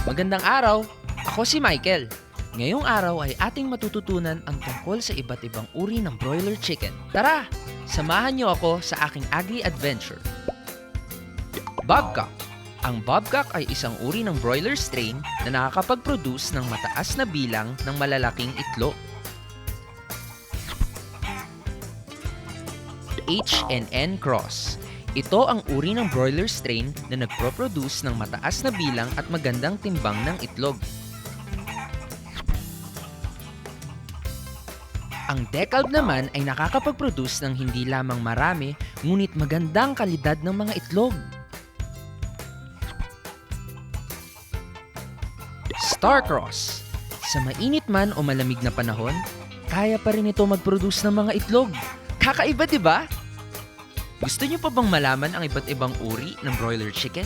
Magandang araw! Ako si Michael. Ngayong araw ay ating matututunan ang tungkol sa iba't ibang uri ng broiler chicken. Tara! Samahan niyo ako sa aking agri-adventure. Bobcock. Ang bobcock ay isang uri ng broiler strain na nakakapag-produce ng mataas na bilang ng malalaking itlog. H&N Cross. Ito ang uri ng broiler strain na nagpro-produce ng mataas na bilang at magandang timbang ng itlog. Ang DeKalb naman ay nakakapag-produce ng hindi lamang marami, ngunit magandang kalidad ng mga itlog. Starcross. Sa mainit man o malamig na panahon, kaya pa rin ito mag-produce ng mga itlog. Kakaiba, di ba? Gusto niyo pa bang malaman ang iba't ibang uri ng broiler chicken?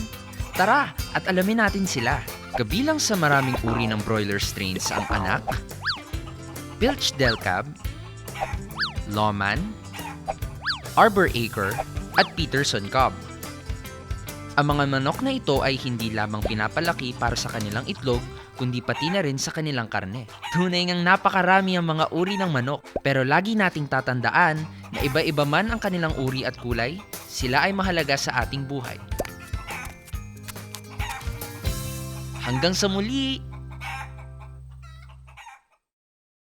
Tara at alamin natin sila. Kabilang sa maraming uri ng broiler strains ang anak, Pilch del Cab, Lawman, Arbor Acre, at Peterson Cobb. Ang mga manok na ito ay hindi lamang pinapalaki para sa kanilang itlog, kundi pati na rin sa kanilang karne. Tunay ngang napakarami ang mga uri ng manok, pero lagi nating tatandaan na iba-iba man ang kanilang uri at kulay, sila ay mahalaga sa ating buhay. Hanggang sa muli!